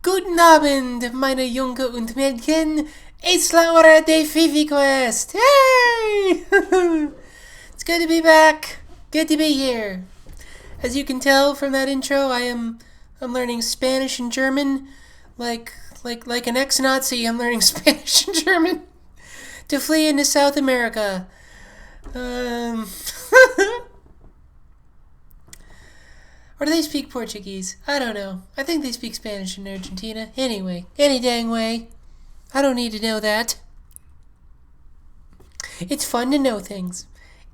Guten Abend, meine Junge und Mädchen. It's la hora de Fifi Quest. Hey! It's good to be back. Good to be here. As you can tell from that intro, I'm learning Spanish and German, like an ex-Nazi. I'm learning Spanish and German to flee into South America. Um, or do they speak Portuguese? I don't know. I think they speak Spanish in Argentina. Anyway, any dang way. I don't need to know that. It's fun to know things.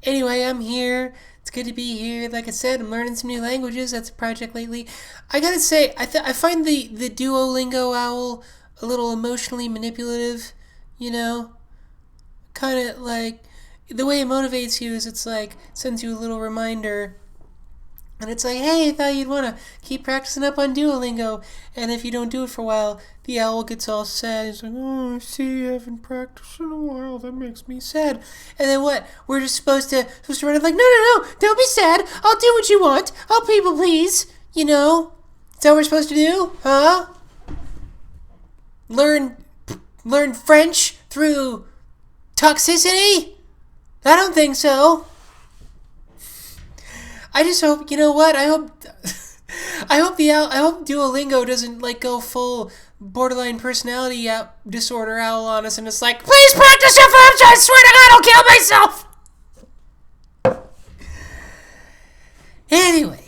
Anyway, I'm here. It's good to be here. Like I said, I'm learning some new languages. That's a project lately. I gotta say, I find the Duolingo owl a little emotionally manipulative. You know, kind of like the way it motivates you is it's like sends you a little reminder. And it's like, hey, I thought you'd want to keep practicing up on Duolingo. And if you don't do it for a while, the owl gets all sad. He's like, oh, I see you haven't practiced in a while. That makes me sad. And then what? We're just supposed to run it like, no, don't be sad. I'll do what you want. I'll people please. You know? Is that what we're supposed to do? Huh? Learn French through toxicity? I don't think so. I just hope, you know what? I hope I hope Duolingo doesn't like go full borderline personality disorder owl on us and it's like, please practice your French. I swear to God, I'll kill myself. Anyway,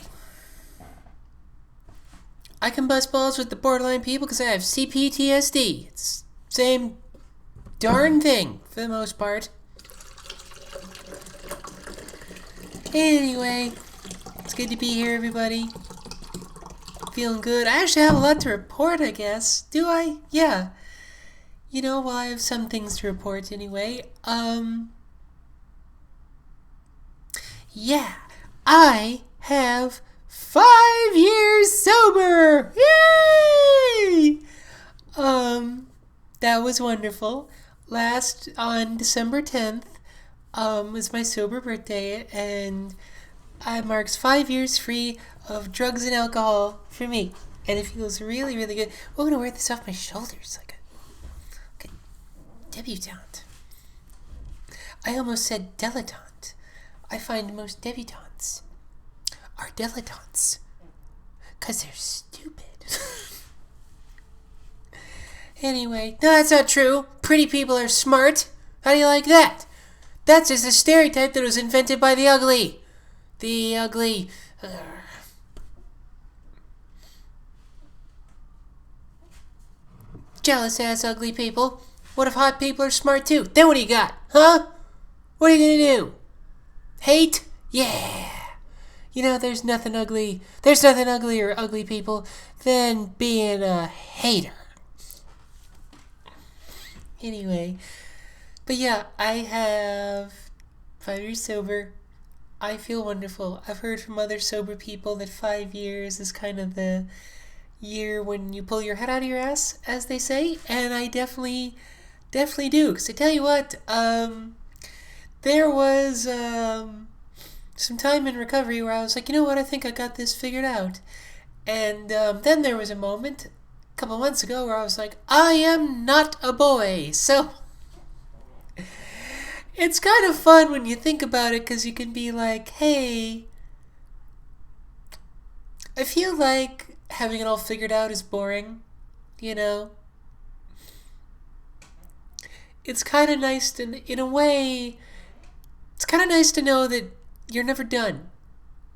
I can bust balls with the borderline people because I have CPTSD. It's same darn thing for the most part. Anyway, it's good to be here, everybody. Feeling good. I actually have a lot to report, I guess. Do I? Yeah. You know, well, I have some things to report anyway. Yeah. I have 5 years sober. Yay! That was wonderful. On December 10th, was my sober birthday, and it marks 5 years free of drugs and alcohol for me. And it feels really, really good. I'm going to wear this off my shoulders like a debutante. I almost said dilettante. I find most debutantes are dilettantes because they're stupid. Anyway, no, that's not true. Pretty people are smart. How do you like that? That's just a stereotype that was invented by the ugly. The ugly. Jealous ass ugly people. What if hot people are smart too? Then what do you got? Huh? What are you gonna do? Hate? Yeah. You know, there's nothing ugly. There's nothing uglier, ugly people, than being a hater. Anyway. But yeah, I have 5 years sober. I feel wonderful. I've heard from other sober people that 5 years is kind of the year when you pull your head out of your ass, as they say, and I definitely do. Because I tell you what, there was some time in recovery where I was like, you know what, I think I got this figured out. And then there was a moment a couple months ago where I was like, I am not a boy. So it's kind of fun when you think about it because you can be like, hey, I feel like having it all figured out is boring, you know? It's kind of nice to, in a way, it's kind of nice to know that you're never done.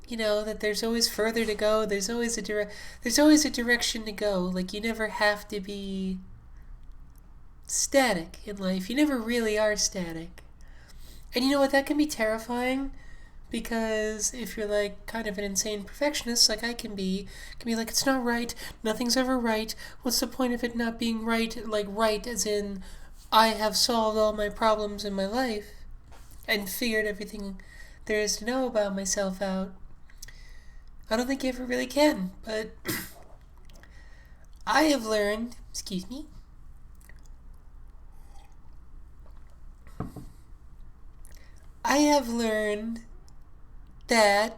You know, that there's always further to go. There's always a direction to go. Like, you never have to be static in life. You never really are static. And you know what? That can be terrifying because if you're like kind of an insane perfectionist like I can be like, it's not right. Nothing's ever right. What's the point of it not being right? Like right as in I have solved all my problems in my life and figured everything there is to know about myself out. I don't think you ever really can, but I have learned, excuse me, I have learned that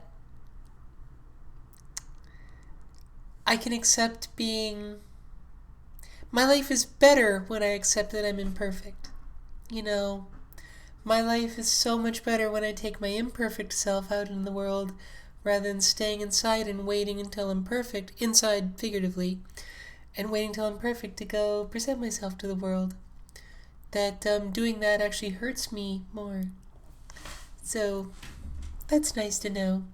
I can accept being my life is better when I accept that I'm imperfect. You know, my life is so much better when I take my imperfect self out in the world rather than staying inside and waiting until I'm perfect, inside figuratively, and waiting till I'm perfect to go present myself to the world. That doing that actually hurts me more. So that's nice to know.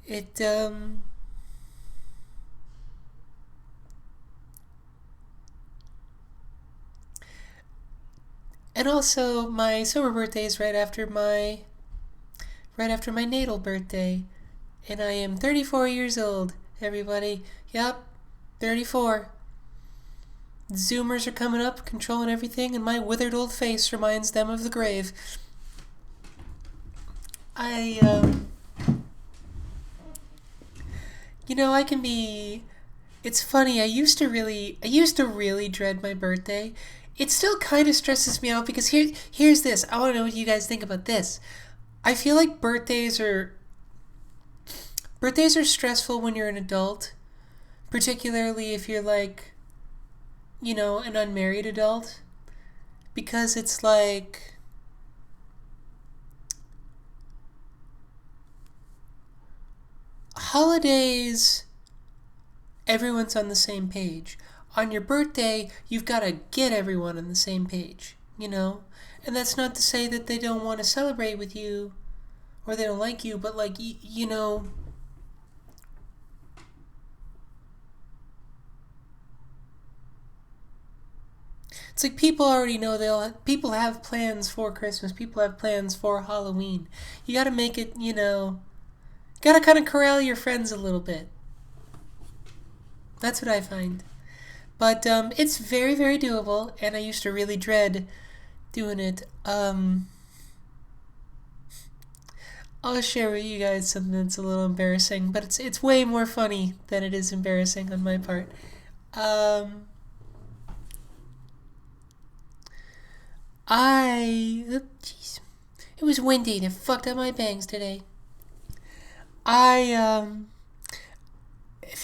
It and also my sober birthday is right after my natal birthday, and I am 34 years old. Everybody, yep, 34. Zoomers are coming up, controlling everything, and my withered old face reminds them of the grave. I, I can be. It's funny. I used to really dread my birthday. It still kind of stresses me out because here's this. I want to know what you guys think about this. I feel like birthdays are stressful when you're an adult, particularly if you're like, an unmarried adult, because it's like holidays, everyone's on the same page. On your birthday, you've got to get everyone on the same page, And that's not to say that they don't want to celebrate with you or they don't like you, but like, it's like people already know people have plans for Christmas, people have plans for Halloween. You got to make it, got to kind of corral your friends a little bit. That's what I find. But it's very, very doable, and I used to really dread doing it. I'll share with you guys something that's a little embarrassing, but it's way more funny than it is embarrassing on my part. Jeez, it was windy and it fucked up my bangs today. I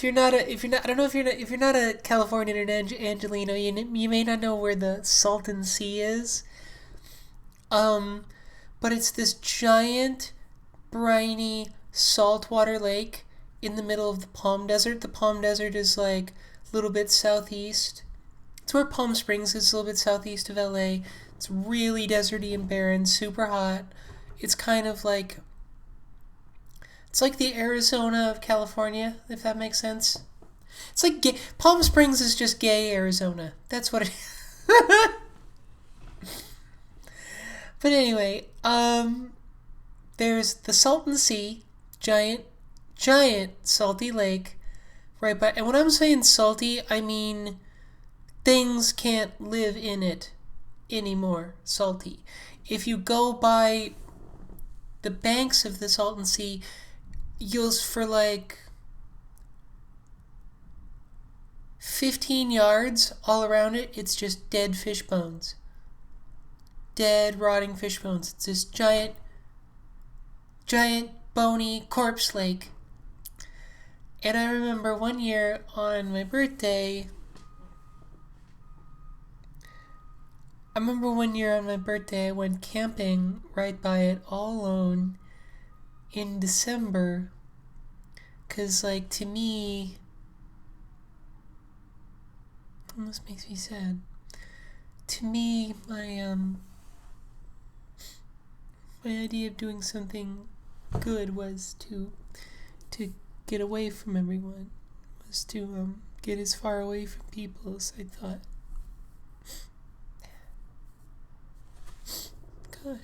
I don't know if you're not a Californian or an Angelino, you may not know where the Salton Sea is. Um, but it's this giant, briny saltwater lake in the middle of the Palm Desert. The Palm Desert is like a little bit southeast. It's where Palm Springs is, a little bit southeast of LA. It's really deserty and barren, super hot. It's kind of like it's like the Arizona of California, if that makes sense. It's like Palm Springs is just gay Arizona. That's what it is. But anyway, there's the Salton Sea, giant, giant salty lake, right by. And when I'm saying salty, I mean things can't live in it anymore. Salty. If you go by the banks of the Salton Sea, you'll for like 15 yards all around it, it's just dead fish bones. Dead, rotting fish bones. It's this giant, giant, bony corpse lake. And I remember one year on my birthday, I went camping right by it all alone in December. Because, like, to me, almost makes me sad. To me, my idea of doing something good was to get away from everyone, was to get as far away from people as I thought. Gosh.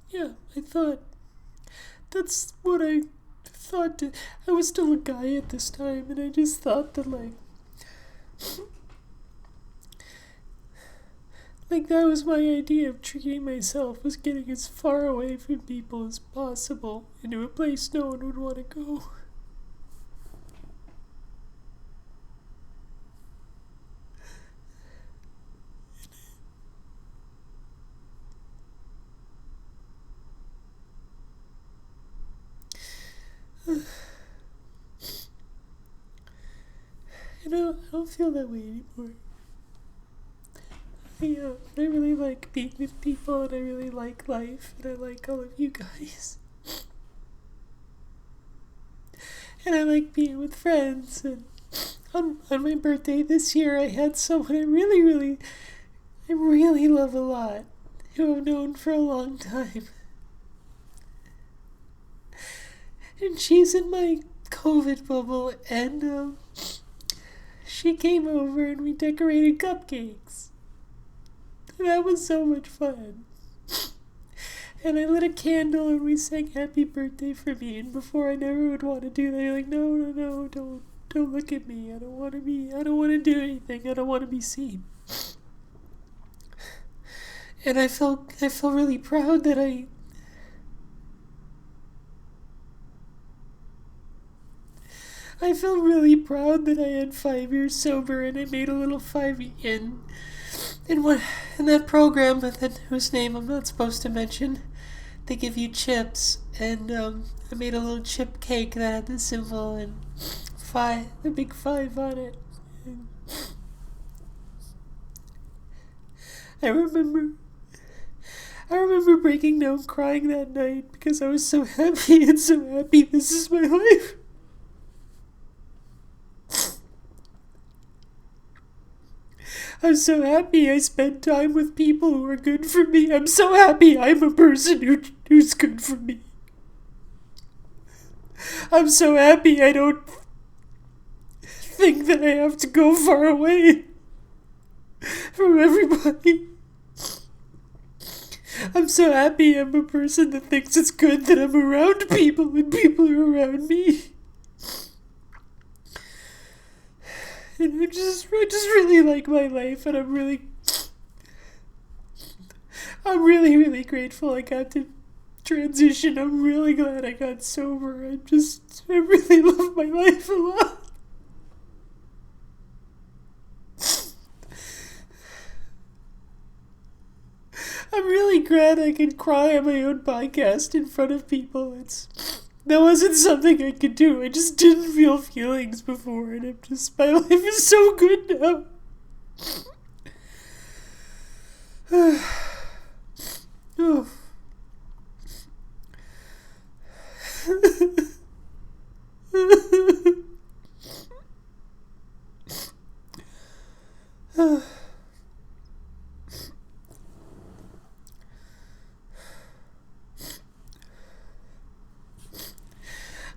Yeah, I thought that's what I thought. I was still a guy at this time, and I just thought that like that was my idea of treating myself, was getting as far away from people as possible into a place no one would want to go. don't feel that way anymore. I really like being with people, and I really like life, and I like all of you guys. And I like being with friends, and on my birthday this year, I had someone I really love a lot, who I've known for a long time. And she's in my COVID bubble, and she came over and we decorated cupcakes. And that was so much fun. And I lit a candle and we sang happy birthday for me, and before I never would want to do that. You're like, no, don't look at me. I don't want to do anything. I don't want to be seen. And I felt really proud that I felt really proud that I had 5 years sober, and I made a little 5 in that program, but then whose name I'm not supposed to mention. They give you chips, and I made a little chip cake that had the symbol and the big 5 on it. And I remember breaking down crying that night because I was so happy and so happy. This is my life. I'm so happy I spend time with people who are good for me. I'm so happy I'm a person who's good for me. I'm so happy I don't think that I have to go far away from everybody. I'm so happy I'm a person that thinks it's good that I'm around people and people are around me. And I just really like my life, and I'm really grateful I got to transition. I'm really glad I got sober. I really love my life a lot. I'm really glad I could cry on my own podcast in front of people. That wasn't something I could do. I just didn't feel feelings before, and my life is so good now. Oh.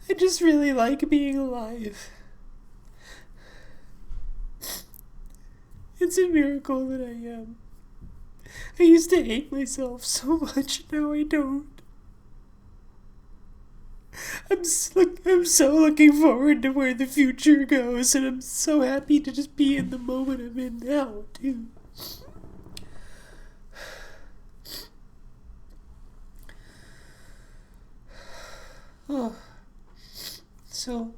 I just really like being alive. It's a miracle that I am. I used to hate myself so much, now I don't. I'm so looking forward to where the future goes, and I'm so happy to just be in the moment I'm in now, too. Oh. So,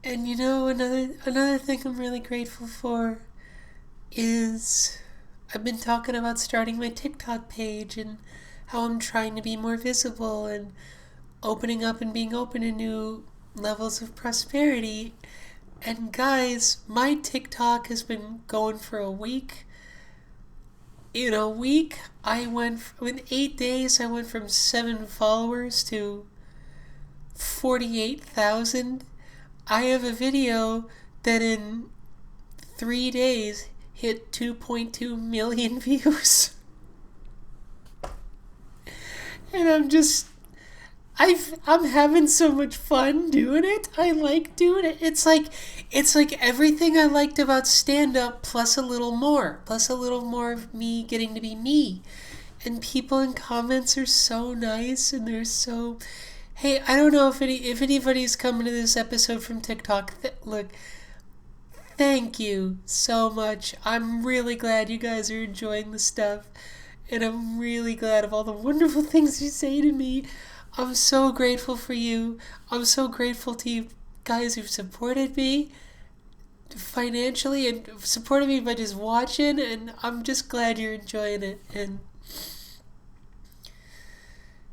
and another thing I'm really grateful for is I've been talking about starting my TikTok page and how I'm trying to be more visible and opening up and being open to new levels of prosperity. And guys, my TikTok has been going for a week. In a week, in 8 days, I went from 7 followers to 48,000. I have a video that in 3 days hit 2.2 million views. And I'm having so much fun doing it. I like doing it. It's like everything I liked about stand-up plus a little more of me getting to be me. And people in comments are so nice, and they're so... Hey, I don't know if anybody's coming to this episode from TikTok. Look, thank you so much. I'm really glad you guys are enjoying the stuff, and I'm really glad of all the wonderful things you say to me. I'm so grateful for you. I'm so grateful to you guys who've supported me. financially and supporting me by just watching, and I'm just glad you're enjoying it. And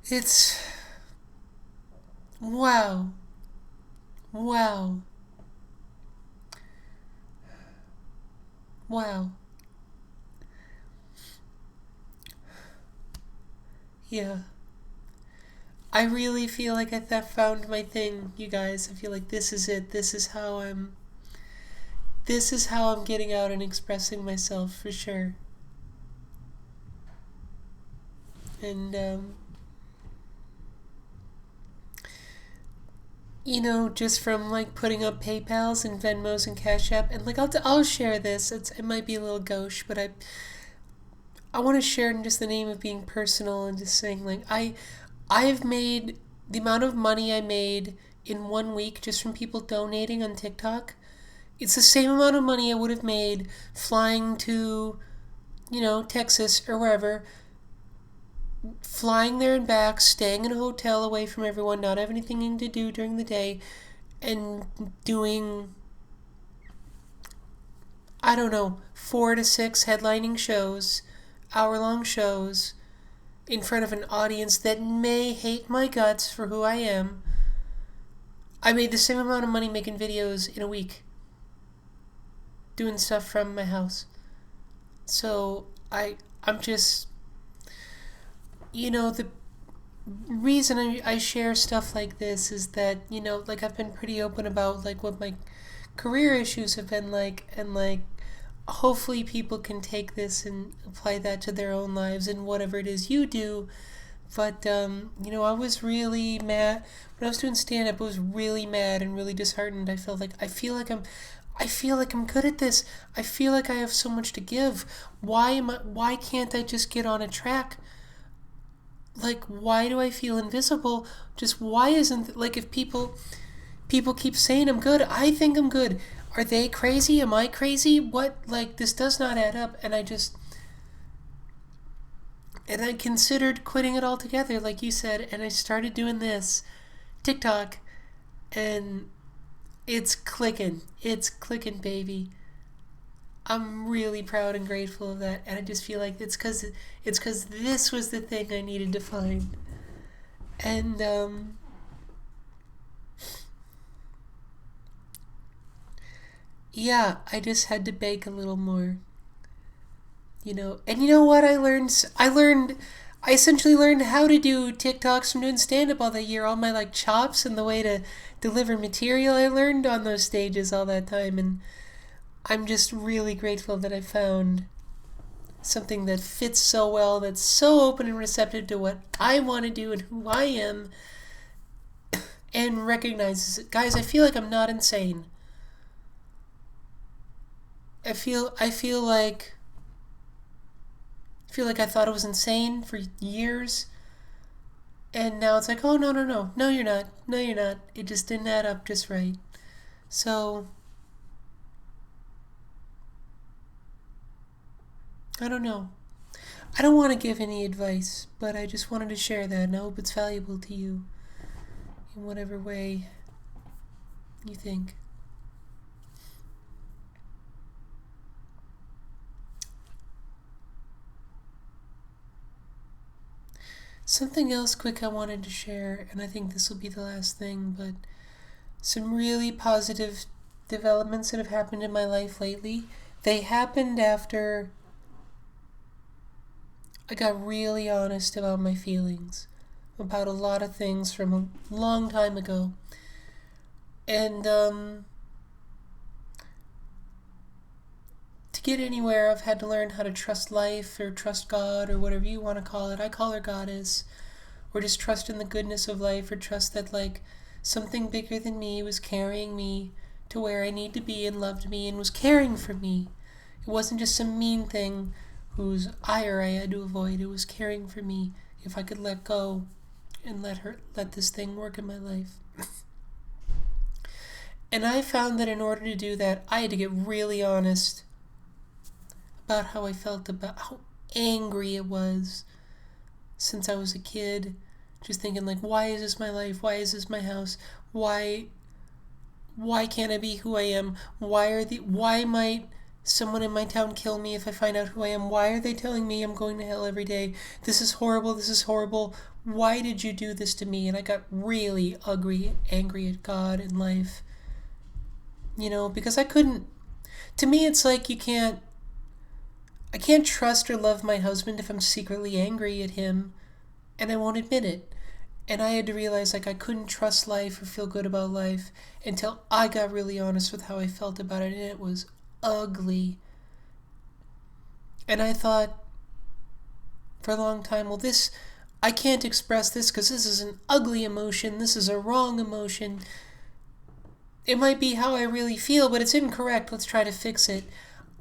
it's wow, wow, wow. Yeah. I really feel like I found my thing, you guys. I feel like this is it. This is how I'm getting out and expressing myself for sure. And just from like putting up PayPal's and Venmos and Cash App, and like I'll share this. It might be a little gauche, but I want to share in just the name of being personal and just saying like I've made the amount of money I made in 1 week just from people donating on TikTok. It's the same amount of money I would have made flying to, Texas or wherever, flying there and back, staying in a hotel away from everyone, not having anything to do during the day, and doing, I don't know, 4 to 6 headlining shows, hour-long shows, in front of an audience that may hate my guts for who I am. I made the same amount of money making videos in a week, doing stuff from my house. So I'm just, the reason I share stuff like this is that, like I've been pretty open about like what my career issues have been like, and like hopefully people can take this and apply that to their own lives and whatever it is you do. But I was really mad when I was doing stand up. I was really mad and really disheartened. I feel like I'm good at this. I feel like I have so much to give. Why can't I just get on a track? Like, why do I feel invisible? Just why isn't, like, if people keep saying I'm good, I think I'm good. Are they crazy? Am I crazy? What? Like, this does not add up. And I considered quitting it altogether, like you said, and I started doing this TikTok, and it's clicking. It's clicking, baby. I'm really proud and grateful of that, and I just feel like it's because this was the thing I needed to find. And yeah, I just had to bake a little more, And you know what I learned? I essentially learned how to do TikToks from doing stand up all that year. All my like chops and the way to deliver material I learned on those stages all that time, and I'm just really grateful that I found something that fits so well, that's so open and receptive to what I want to do and who I am, and recognizes it. Guys, I feel like I'm not insane. I feel like I thought I was insane for years, and now it's like, oh no no no no you're not, no you're not. It just didn't add up just right. So I don't know. I don't want to give any advice, but I just wanted to share that, and I hope it's valuable to you in whatever way you think. Something else quick I wanted to share, and I think this will be the last thing, but some really positive developments that have happened in my life lately. They happened after I got really honest about my feelings about a lot of things from a long time ago. And to get anywhere, I've had to learn how to trust life or trust God or whatever you want to call it. I call her Goddess. Or just trust in the goodness of life, or trust that like something bigger than me was carrying me to where I need to be and loved me and was caring for me. It wasn't just some mean thing whose ire I had to avoid. It was caring for me if I could let go and let this thing work in my life. And I found that in order to do that, I had to get really honest about how I felt, about how angry it was since I was a kid, just thinking like, why is this my life? Why is this my house? Why can't I be who I am? Why might someone in my town kill me if I find out who I am? Why are they telling me I'm going to hell every day? This is horrible. This is horrible. Why did you do this to me? And I got really angry at God and life. Because I couldn't. To me, it's like I can't trust or love my husband if I'm secretly angry at him and I won't admit it. And I had to realize I couldn't trust life or feel good about life until I got really honest with how I felt about it, and it was ugly. And I thought for a long time, well, I can't express this because this is an ugly emotion. This is a wrong emotion. It might be how I really feel, but it's incorrect. Let's try to fix it.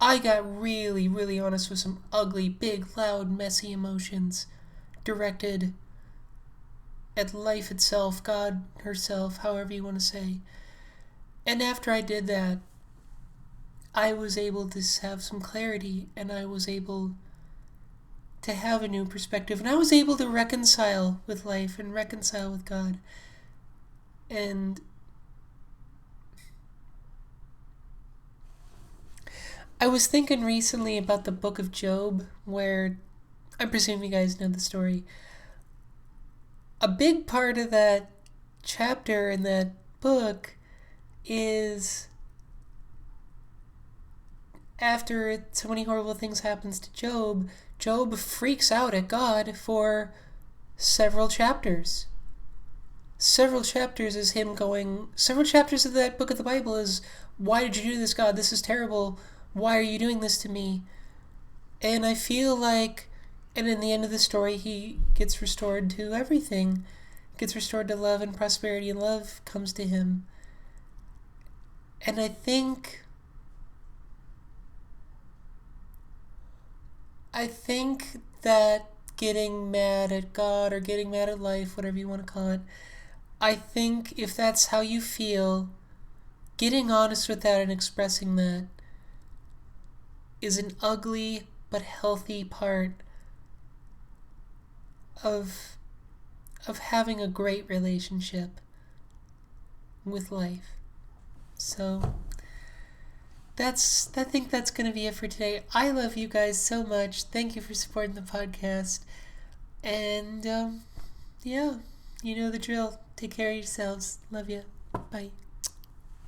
I got really, really honest with some ugly, big, loud, messy emotions directed at life itself, God herself, however you want to say. And after I did that, I was able to have some clarity, and I was able to have a new perspective, and I was able to reconcile with life and reconcile with God. And I was thinking recently about the book of Job, where I presume you guys know the story. A big part of that chapter in that book is after so many horrible things happens to Job freaks out at God for several chapters. Several chapters of that book of the Bible is, why did you do this, God? This is terrible. Why are you doing this to me? And I feel like, and in the end of the story, he gets restored to everything. Gets restored to love and prosperity, and love comes to him. And I think that getting mad at God or getting mad at life, whatever you want to call it, I think if that's how you feel, getting honest with that and expressing that is an ugly but healthy part of having a great relationship with life. So I think that's going to be it for today. I love you guys so much. Thank you for supporting the podcast. And yeah, you know the drill. Take care of yourselves. Love you. Bye.